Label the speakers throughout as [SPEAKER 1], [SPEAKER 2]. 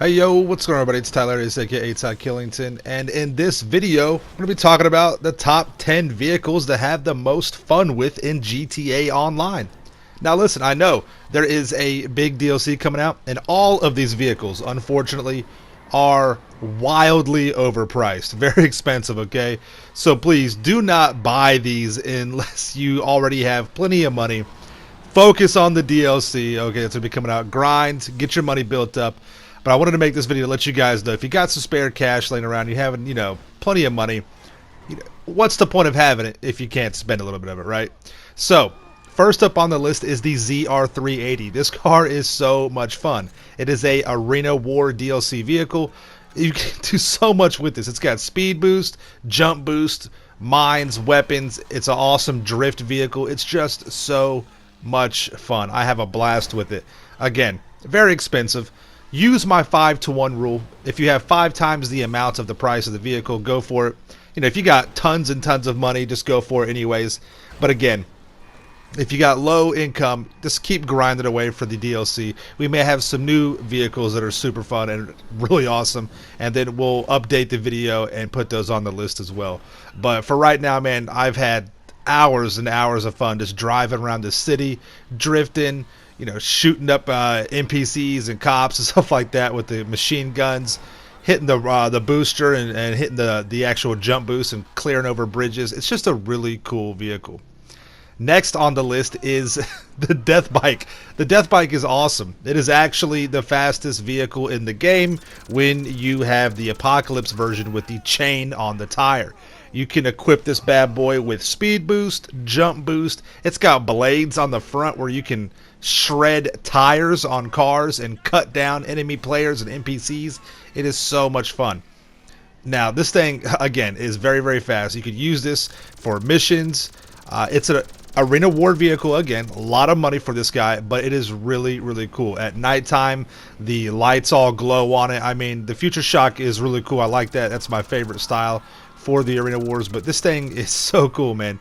[SPEAKER 1] Hey yo, what's going on everybody? It's Tylarious aka Ty Killington, and in this video, I'm going to be talking about the top 10 vehicles to have the most fun with in GTA Online. Now listen, I know there is a big DLC coming out, and all of these vehicles, unfortunately, are wildly overpriced. Very expensive, okay? So please do not buy these unless you already have plenty of money. Focus on the DLC, okay? It's going to be coming out. Grind, get your money built up. But I wanted to make this video to let you guys know if you got some spare cash laying around, you having, plenty of money, what's the point of having it if you can't spend a little bit of it, right? So, first up on the list is the ZR380. This car is so much fun. It is a Arena War DLC vehicle. You can do so much with this. It's got speed boost, jump boost, mines, weapons. It's an awesome drift vehicle. It's just so much fun. I have a blast with it. Again, very expensive. Use my 5-to-1 rule. If you have 5 times the amount of the price of the vehicle, go for it. If you got tons and tons of money, just go for it anyways. But again, if you got low income, just keep grinding away for the DLC. We may have some new vehicles that are super fun and really awesome, and then we'll update the video and put those on the list as well. But for right now, man, I've had hours and hours of fun just driving around the city, drifting, shooting up NPCs and cops and stuff like that with the machine guns, hitting the booster and hitting the actual jump boost and clearing over bridges. It's just a really cool vehicle. Next on the list is the Death Bike. The Death Bike is awesome. It is actually the fastest vehicle in the game when you have the Apocalypse version with the chain on the tire. You can equip this bad boy with speed boost, jump boost. It's got blades on the front where you can shred tires on cars and cut down enemy players and NPCs. It is so much fun. Now, this thing, again, is very, very fast. You could use this for missions. It's an Arena War vehicle. Again, a lot of money for this guy, but it is really, really cool. At nighttime, the lights all glow on it. I mean, the Future Shock is really cool. I like that. That's my favorite style for the Arena Wars, but this thing is so cool, man.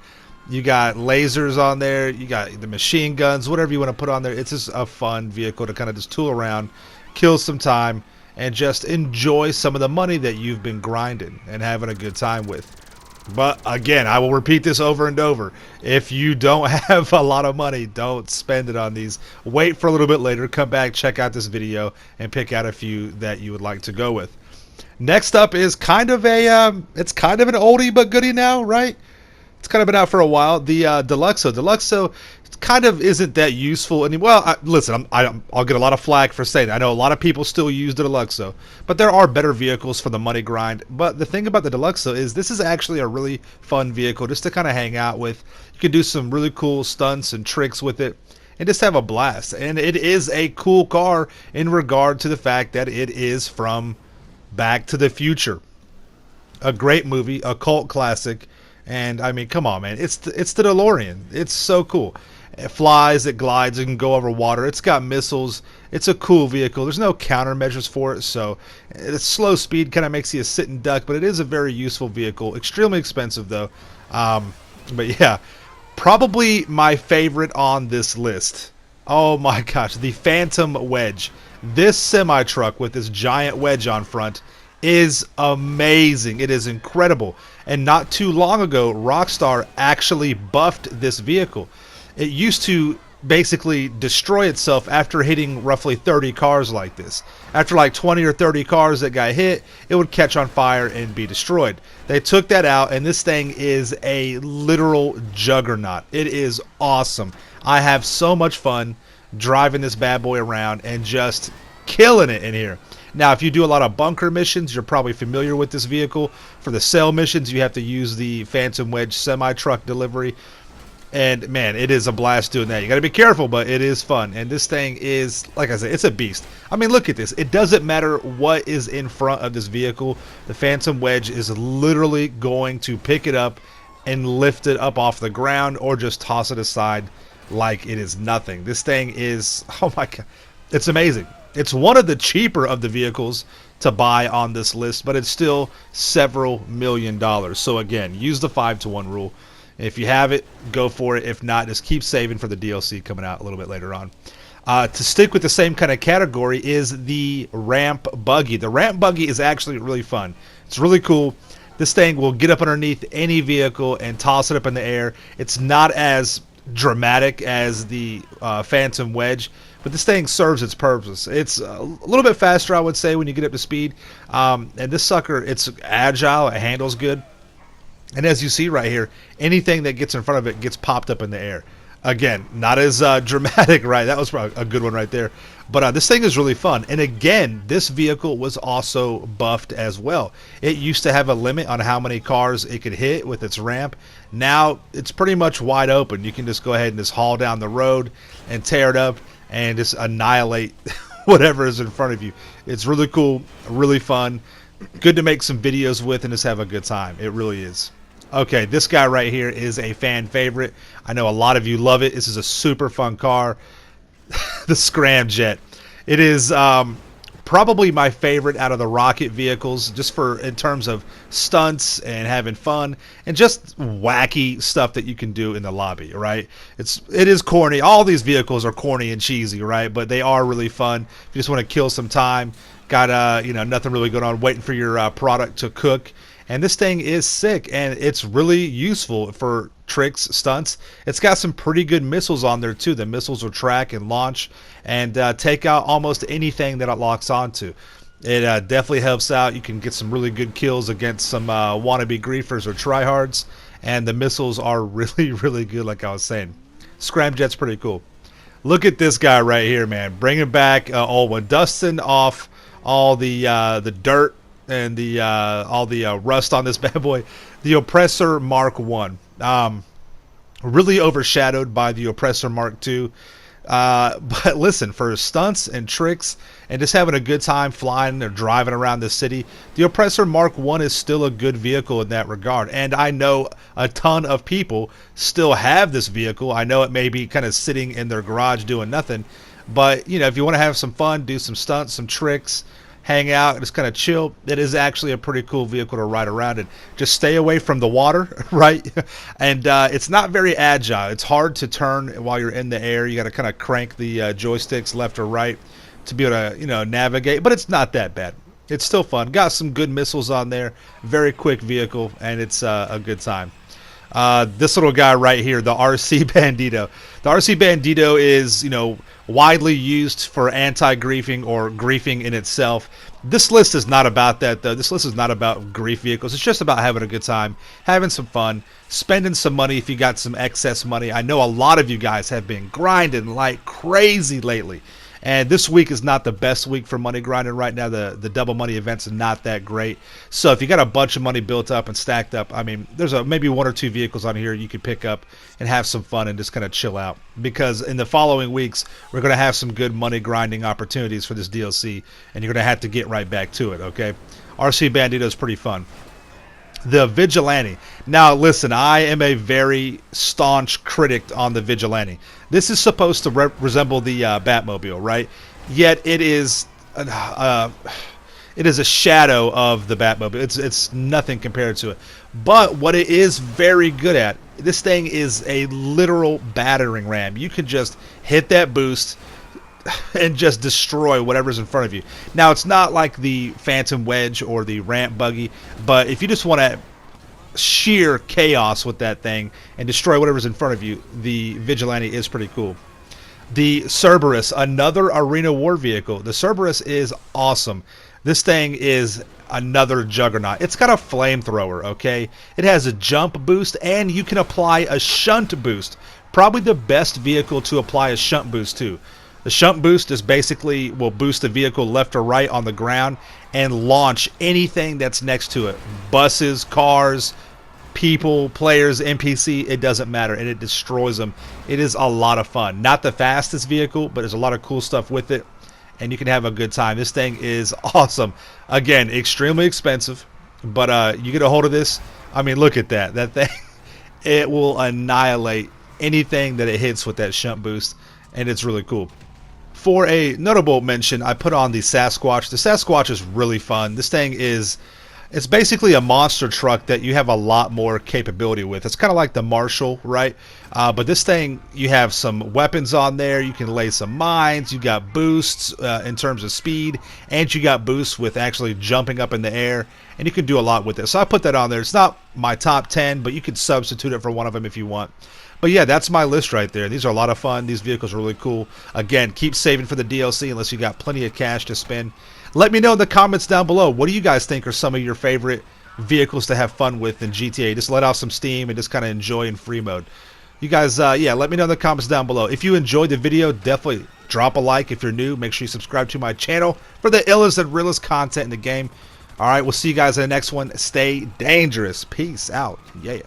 [SPEAKER 1] You got lasers on there, you got the machine guns, whatever you want to put on there. It's just a fun vehicle to kind of just tool around, kill some time, and just enjoy some of the money that you've been grinding and having a good time with. But again, I will repeat this over and over. If you don't have a lot of money, don't spend it on these. Wait for a little bit later, come back, check out this video, and pick out a few that you would like to go with. Next up is kind of it's kind of an oldie but goodie now, right? It's kind of been out for a while. The Deluxo. Deluxo kind of isn't that useful anymore. Well, listen, I'll get a lot of flack for saying that. I know a lot of people still use the Deluxo, but there are better vehicles for the money grind. But the thing about the Deluxo is this is actually a really fun vehicle just to kind of hang out with. You can do some really cool stunts and tricks with it and just have a blast. And it is a cool car in regard to the fact that it is from Back to the Future. A great movie, a cult classic. And I mean, come on, man! It's the DeLorean. It's so cool. It flies, it glides, it can go over water. It's got missiles. It's a cool vehicle. There's no countermeasures for it, so its slow speed kind of makes you a sit and duck. But it is a very useful vehicle. Extremely expensive though. But yeah, probably my favorite on this list. Oh my gosh, the Phantom Wedge. This semi truck with this giant wedge on front is amazing. It is incredible. And not too long ago, Rockstar actually buffed this vehicle. It used to basically destroy itself after hitting roughly 30 cars like this. After like 20 or 30 cars that got hit, it would catch on fire and be destroyed. They took that out, and this thing is a literal juggernaut. It is awesome. I have so much fun driving this bad boy around and just killing it in here. Now, if you do a lot of bunker missions, you're probably familiar with this vehicle. For the cell missions, you have to use the Phantom Wedge semi-truck delivery. And, man, it is a blast doing that. You got to be careful, but it is fun. And this thing is, like I said, it's a beast. I mean, look at this. It doesn't matter what is in front of this vehicle. The Phantom Wedge is literally going to pick it up and lift it up off the ground or just toss it aside like it is nothing. This thing is, oh my God, it's amazing. It's one of the cheaper of the vehicles to buy on this list, but it's still several $1 million. So again, use the 5-to-1 rule. If you have it, go for it. If not, just keep saving for the DLC coming out a little bit later on. To stick with the same kind of category is the ramp buggy. The ramp buggy is actually really fun. It's really cool. This thing will get up underneath any vehicle and toss it up in the air. It's not as dramatic as the Phantom Wedge, but this thing serves its purpose. It's a little bit faster, I would say, when you get up to speed. And this sucker, it's agile. It handles good. And as you see right here, anything that gets in front of it gets popped up in the air. Again, not as dramatic, right? That was probably a good one right there. But this thing is really fun. And again, this vehicle was also buffed as well. It used to have a limit on how many cars it could hit with its ramp. Now it's pretty much wide open. You can just go ahead and just haul down the road and tear it up and just annihilate whatever is in front of you. It's really cool, really fun. Good to make some videos with and just have a good time. It really is. Okay, this guy right here is a fan favorite. I know a lot of you love it. This is a super fun car. The Scramjet. It is probably my favorite out of the rocket vehicles, just for in terms of stunts and having fun and just wacky stuff that you can do in the lobby, right? It is corny. All these vehicles are corny and cheesy, right? But they are really fun. If you just want to kill some time, got nothing really going on, waiting for your product to cook. And this thing is sick, and it's really useful for tricks, stunts. It's got some pretty good missiles on there too. The missiles will track and launch and take out almost anything that it locks onto. It definitely helps out. You can get some really good kills against some wannabe griefers or tryhards, and the missiles are really, really good, like I was saying. Scramjet's pretty cool. Look at this guy right here, man. Bringing back old one, dusting off all the dirt and all the rust on this bad boy. The Oppressor Mark 1. Really overshadowed by the Oppressor Mark 2. But listen, for stunts and tricks and just having a good time flying or driving around the city, the Oppressor Mark 1 is still a good vehicle in that regard. And I know a ton of people still have this vehicle. I know it may be kind of sitting in their garage doing nothing. But, if you want to have some fun, do some stunts, some tricks, hang out, just kind of chill, it is actually a pretty cool vehicle to ride around in. Just stay away from the water, right? And it's not very agile. It's hard to turn while you're in the air. You got to kind of crank the joysticks left or right to be able to, navigate. But it's not that bad. It's still fun. Got some good missiles on there. Very quick vehicle, and it's a good time. This little guy right here, the RC Bandito. The RC Bandito is, widely used for anti-griefing or griefing in itself. This list is not about that, though. This list is not about grief vehicles. It's just about having a good time, having some fun, spending some money if you got some excess money. I know a lot of you guys have been grinding like crazy lately. And this week is not the best week for money grinding right now. The double money events are not that great. So if you got a bunch of money built up and stacked up, I mean, there's maybe one or two vehicles on here you could pick up and have some fun and just kind of chill out. Because in the following weeks, we're going to have some good money grinding opportunities for this DLC, and you're going to have to get right back to it, okay? RC Bandito is pretty fun. The Vigilante. Now, listen, I am a very staunch critic on the Vigilante. This is supposed to resemble the Batmobile, right? Yet it is a shadow of the Batmobile. It's nothing compared to it. But what it is very good at, this thing is a literal battering ram. You can just hit that boost and just destroy whatever's in front of you. Now, it's not like the Phantom Wedge or the ramp buggy, but if you just want to sheer chaos with that thing and destroy whatever's in front of you, the Vigilante is pretty cool. The Cerberus, another arena war vehicle. The Cerberus is awesome. This thing is another juggernaut. It's got a flamethrower, okay? It has a jump boost, and you can apply a shunt boost. Probably the best vehicle to apply a shunt boost to. The shunt boost is basically will boost the vehicle left or right on the ground and launch anything that's next to it. Buses, cars, people, players, NPC, it doesn't matter, and it destroys them. It is a lot of fun. Not the fastest vehicle, but there's a lot of cool stuff with it, and you can have a good time. This thing is awesome. Again, extremely expensive, but you get a hold of this. I mean, look at that. That thing, it will annihilate anything that it hits with that shunt boost, and it's really cool. For a notable mention, I put on the Sasquatch. The Sasquatch is really fun. This thing is, It's basically a monster truck that you have a lot more capability with. It's kind of like the Marshall, right? But this thing, you have some weapons on there. You can lay some mines. You got boosts in terms of speed, and you got boosts with actually jumping up in the air. And you can do a lot with it. So I put that on there. It's not my top 10, but you could substitute it for one of them if you want. But yeah, that's my list right there. These are a lot of fun. These vehicles are really cool. Again, keep saving for the DLC unless you got plenty of cash to spend. Let me know in the comments down below. What do you guys think are some of your favorite vehicles to have fun with in GTA? Just let off some steam and just kind of enjoy in free mode. You guys, yeah, let me know in the comments down below. If you enjoyed the video, definitely drop a like. If you're new, make sure you subscribe to my channel for the illest and realest content in the game. All right, we'll see you guys in the next one. Stay dangerous. Peace out. Yeah.